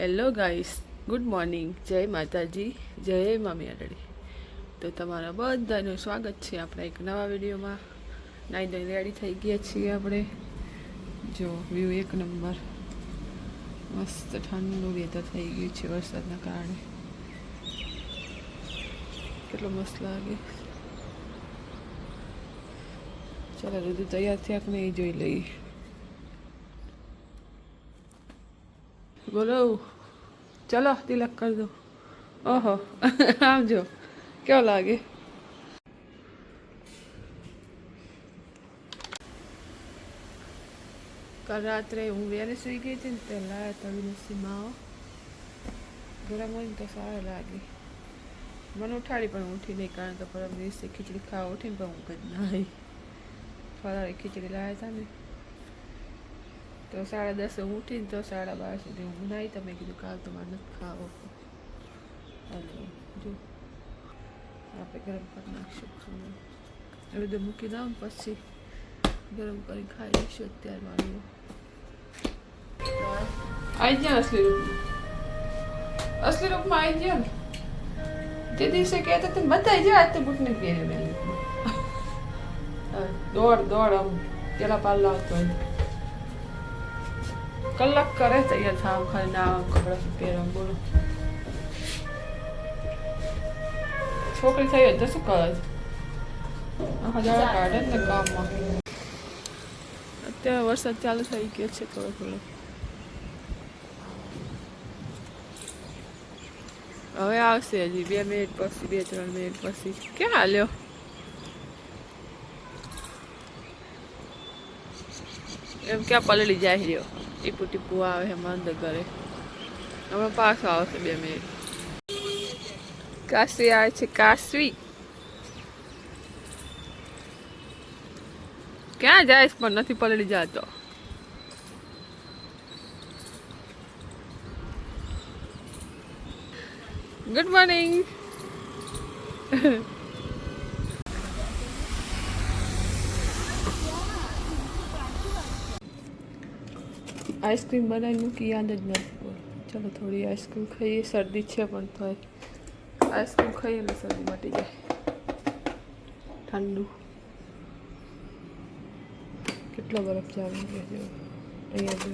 Hello guys, good morning, જય માતાજી, જય મમ્મી આડડી. તો તમારા બધાનું સ્વાગત છે આપણા એક નવા વિડીયોમાં. નાઈ ધોઈને રેડી થઈ ગયા છીએ આપણે. જો વ્યૂ એક નંબર, મસ્ત ઠંડુ વેધર થઈ ગયું છે વરસાદના કારણે. કેટલો મસ્ત લાગે. ચાલો બધું તૈયાર થયા કે નહીં જોઈ લઈએ. બોલો, ચલો તિલક કરી દો. ઓહો આમ જો કેવો લાગે. કાલ રાત્રે હું વેરે સુઈ ગઈ હતી ને પહેલાં તળીને સીમાઓ ગરમ હોય ને તો સારા લાગે. મને ઉઠાડી પણ ઉઠી નહીં, કારણ કે પરમ દિવસે ખીચડી ખાવા ઉઠીને પણ હું જ ના આવી. ફરાળી ખીચડી લાવ્યા હતા ને તો 10:30 હું ઉઠીને તો 12:30 સુધી હું બનાવી. તમે કીધું કાલ તો મારે નથી ખાવો. એટલે જો આપણે ગરમ કરી નાખીશું. એ બધું મૂકી દઉં પછી ગરમ કરી ખાઈ લઈશું. અત્યારે મારું આવી ગયા અસલી રૂપમાં આવી ગયા ને. તે દિવસે કહેતા હતા બધાઈ જાય આજ તો બુટને પહેરે મેલી દોડ આમ પેલા પાલ્લા આવતો હોય કલાક કરે તૈયાર થાવ ખાલી ના કપડા પહેરવા. બોલો છોકરી થઈ હોય તો શું કરે હજાર કાઢે ને કામમાં. અત્યારે વરસાદ ચાલુ થઈ ગયો છે થોડો થોડો. હવે આવશે હજી 2 મિનિટ પછી, 2-3 મિનિટ પછી. ક્યાં હાલ્યો? એમ ક્યાં પલળી જાય રહ્યો. ટીપુ ટીપુ આવે એમાં અંદર ઘરે. હમણાં પાછો આવશે 2 મિનિટ. કાશવી આવે છે. કાશવી ક્યાં જાય પણ નથી પલળી જતો. Good morning. આઈસ્ક્રીમ બનાવી મૂકી, યાદ જ નથી. ચાલો થોડી આઈસ્ક્રીમ ખાઈએ. શરદી છે પણ તોય આઈસ્ક્રીમ ખાઈએ એટલે શરદી મટી જાય. ઠંડુ કેટલો બરફ જામી ગયો જો અહીંયા જો.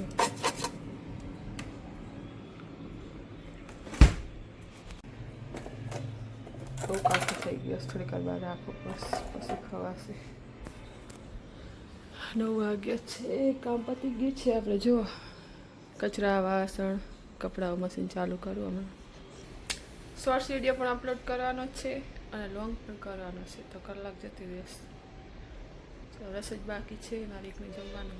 બહુ કાઢું થઈ ગયો. થોડીક વાર બહાર રાખો પછી ખવાશે. 9 વાગ્યા છે. કામ પતી ગયું છે. આપણે જો કચરા, વાસણ, કપડાં, મશીન ચાલુ કરું. હમણાં શોર્ટ્સ વિડીયો પણ અપલોડ કરવાનો છે અને લોંગ પણ કરવાનો છે, તો કલાક જતી રહેશે. રસ જ બાકી છે મારી એકને જમવાનું.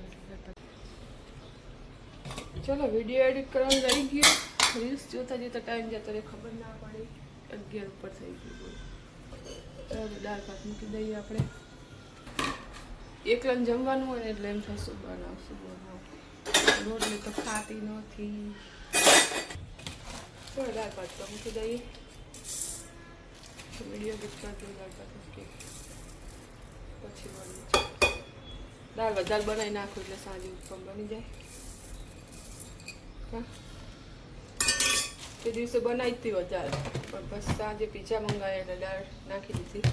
ચલો વિડીયો એડિટ કરવાનું રહી ગયું. રીલ્સ જોતા જોતા ટાઈમ જતો રહે ખબર ના પડી. 11 ઉપર થઈ ગયું. ચાલો દાળ ભાત મૂકી દઈએ આપણે. એકલાને જમવાનું હોય ને એટલે એમ થાય શું બનાવશું. રોટલી તો ખાતી નથી. ચાલો દાળ ભાત તો મૂકી દઈએ. વિડીયો એડિટ કરજો. દાળ ભાત મૂકી પછી બની દાળ વધારે બનાવી નાખું એટલે સાંજે ઉત્પમ બની જાય. હા તે દિવસે બનાવી હતી વધારે, પણ બસ સાંજે પીઝા મંગાવ્યા એટલે દાળ નાખી દીધી.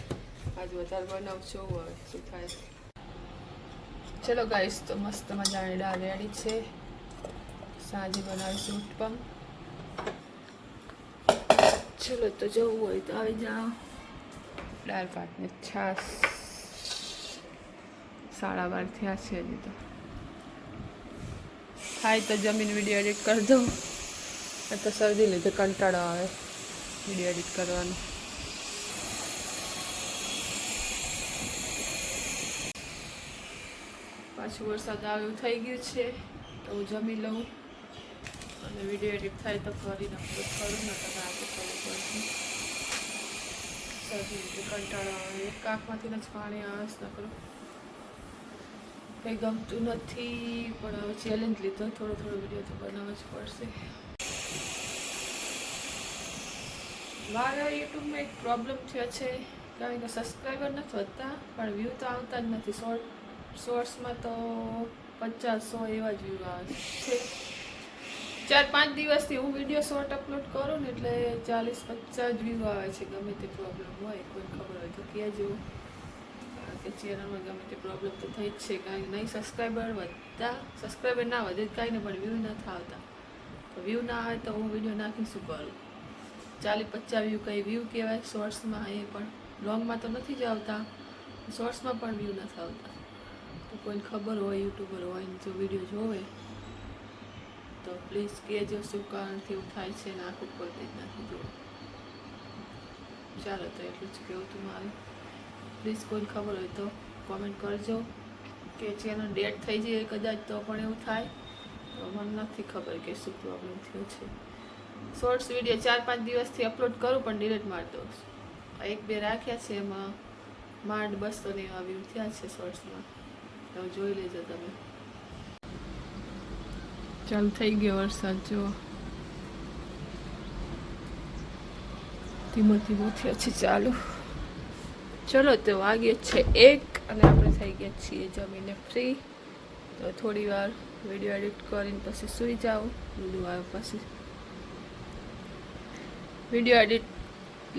આજે વધારે બનાવશું. હવે શું થાય. ચલો ગાઈસ, તો મસ્ત મજાની દાળ રેડી છે. સાંજે બનાવીશું ઉત્પમ. ચલો તો જવું હોય તો આવી જાઓ. દાળ ભાત ને છાશ. 12:30 થયા છે હજી તો. ખાઈ તો જમીન વિડીયો એડિટ કરી દઉં. તો શરદી લીધે કંટાળો આવે વિડીયો એડિટ કરવાનો. પાછું વરસાદ આવ્યું થઈ ગયું છે તો હું જમી લઉં અને વિડીયો એડિટ થાય તો કરીને અપલોડ કરું. ને તો આજે કરવું પડશે. શરદી લીધે કંટાળો આવે. એક આંખમાંથી જ પાણી આવે ન કરું. કંઈ ગમતું નથી, પણ હવે ચેલેન્જ લીધો. થોડો વિડીયો તો બનાવવો જ પડશે. મારા યુટ્યુબમાં એક પ્રોબ્લેમ થયો છે, કારણ કે સબસ્ક્રાઈબર નથી વધતા પણ વ્યૂ તો આવતા જ નથી. શોર્ટ્સમાં તો 50-100 એવા જ વ્યૂ આવે છે. 4-5 દિવસથી હું વિડીયો શોર્ટ અપલોડ કરું ને એટલે 40-50 વ્યૂ આવે છે. ગમે તે પ્રોબ્લેમ હોય કોઈ ખબર હોય તો કહેજો કે ચેનલમાં ગમે તે પ્રોબ્લેમ તો થઈ જ છે. કારણ કે નહીં સબસ્ક્રાઈબર ના વધે કાંઈ ને પણ વ્યૂ નથી આવતા. તો વ્યૂ ના આવે તો હું વિડીયો નાખી શું કરું. 40-50 વ્યૂ કંઈ વ્યૂ કહેવાય શોર્ટ્સમાં, એ પણ લોંગમાં તો નથી જ આવતા, શોર્ટ્સમાં પણ વ્યૂ નથી આવતા. તો કોઈને ખબર હોય યુટ્યુબર હોય ને જો વિડીયો જોવે તો પ્લીઝ કહેજો શું કારણથી એવું થાય છે ને આખું ખોલતી જ નથી જો. ચાલો તો એટલું જ કહેવું હતું મારે. પ્લીઝ કોઈને ખબર હોય તો કોમેન્ટ કરજો કે ચેનલ ડેટ થઈ જાય કદાચ તો પણ એવું થાય તો મને નથી ખબર કે શું પ્રોબ્લેમ થયો છે. શોર્ટ્સ વિડીયો 4-5 દિવસથી અપલોડ કરું પણ ડિલીટ મારી દઉં. 1-2 રાખ્યા છે એમાં માંડ 200 ને એવા વ્યૂ થયા છે શોર્ટ્સમાં. તો જોઈ લેજો તમે. ચાલુ થઈ ગયો વરસાદ જો ધીમો ધીમો થયો છે ચાલુ. ચલો તો વાગ્યે છે 1 અને આપણે થઈ ગયા છીએ જમીને ફ્રી. તો થોડી વાર વિડીયો એડિટ કરીને પછી સૂઈ જાઉં. બધું આવ્યો પછી વિડીયો એડિટ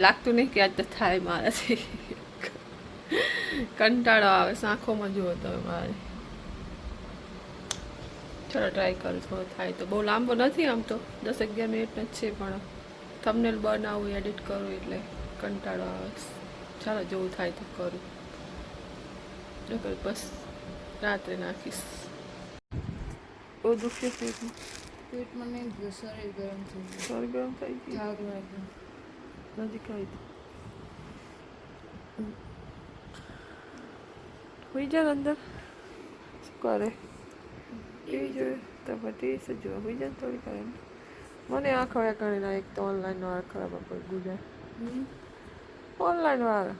લાગતું નહીં કે આજ તો થાય મારાથી. કંટાળો આવે આંખોમાં જુઓ તમે મારે. ચલો ટ્રાય કરું થોડો થાય તો. બહુ લાંબો નથી આમ તો 10-11 મિનિટ જ છે પણ થંબનેલ બનાવું એડિટ કરું એટલે કંટાળો આવે. ચાલો જેવું થાય તો કરું. બસ રાત્રે નાખીશ. બહુ દુખે પેટમાં નહીં ગયું, શરીર ગરમ થઈ ગયું. શરીર ગરમ થઈ ગયું, થાક લાગ્યો, નજીક આવી હોઈ જાય અંદર શું કરે ટીવી જોઈએ તો ટીવી શું જોવા હોઈ જાય થોડી કરે. મને આંખો કરીને એક તો ઓનલાઈન વાળા ખરાબ કોઈ ગુજાર ઓનલાઈન વાળા.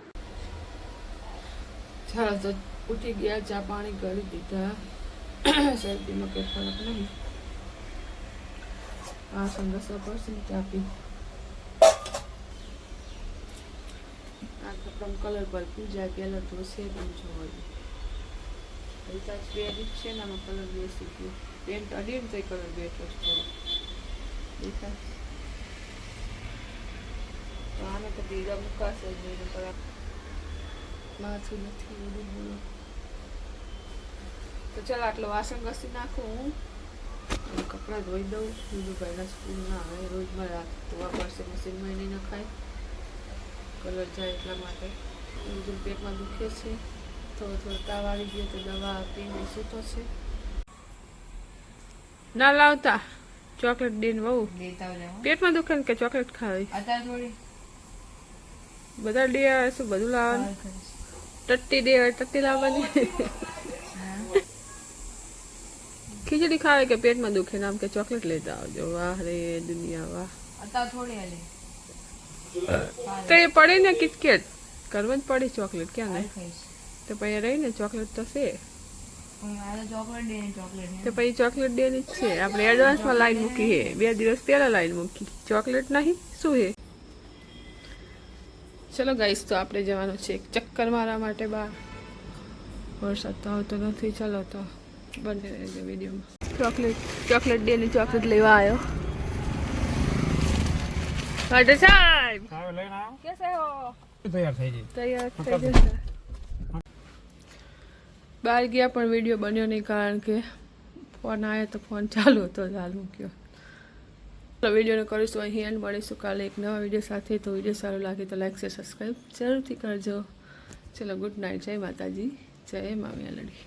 ચાલો તો ઉઠી ગયા, ચા પાણી કરી દીધા. શરદીમાં કંઈ ફરક નહીં. આ સંઘર્ષો પડશે ને ચા પી. આ કપડાં કલર પર પૂજા કલર તો છે પણ જોવાનું રિચાર્જ બેરી છે ને આમાં કલર બેસી ગયો. પેન્ટ અડીએ ને તો કલર બેઠો છે થોડો દેખાય. તો આને તો બીજા મુકાશે જ નહીં પર માથું નથી બધું બોલો. તો ચાલો આટલો વાસણ ઘસી નાખું હું અને કપડાં ધોઈ દઉં. વિજુભાઈના સ્કૂલ ના આવે રોજ મારે ધોવા પડશે, મશીનમાં નહીં નખાય કલર જાય એટલા માટે. બીજું પેટમાં દુખે છે, થોડો તાવ આવી ગયો તો દવા આપીને સૂતો છે. ના લાવતા ચોકલેટ દઈને બહુ પેટમાં દુખે ને કે ચોકલેટ ખાવી બધા ડે આવે શું બધું લાવવાનું. ટટ્ટી ડે હોય ટટ્ટી લાવવાની. ખીચડી ખાવે કે પેટમાં દુખે ને આમ કે ચોકલેટ લેતા આવજો. વાહ રે દુનિયા વાહ. તો એ પડે ને કિટકેટ કરવા જ પડે ચોકલેટ ક્યાં નહીં તો પછી રહી ને ચોકલેટ તો છે તો પછી ચોકલેટ ડે ની જ છે. આપણે એડવાન્સમાં લાઈન મૂકી હે 2 દિવસ પહેલા લાઈન મૂકી ચોકલેટ નહીં શું હે. ચલો ગાઈસ તો આપણે જવાનું છે એક ચક્કર મારવા માટે બહાર. વરસાદ તો આવતો નથી. ચાલો તો બને રહેજો વિડીયોમાં. ચોકલેટ ડે ની ચોકલેટ લેવા આવ્યો. વાડે સાહેબ કેસે હો? તૈયાર થઈ જશે. બહાર ગયા પણ વિડીયો બન્યો નહીં કારણ કે ફોન આવ્યો તો ફોન ચાલુ હતો જ હાલ મૂક્યો. તો વિડીયોને કરીશું અહીં એન્ડ. મળીશું કાલે એક નવા વિડીયો સાથે. તો વિડીયો સારો લાગે તો લાઈક શેર સબસ્ક્રાઈબ જરૂરથી કરજો. ચલો ગુડ નાઇટ. જય માતાજી, જય મા મેલડી.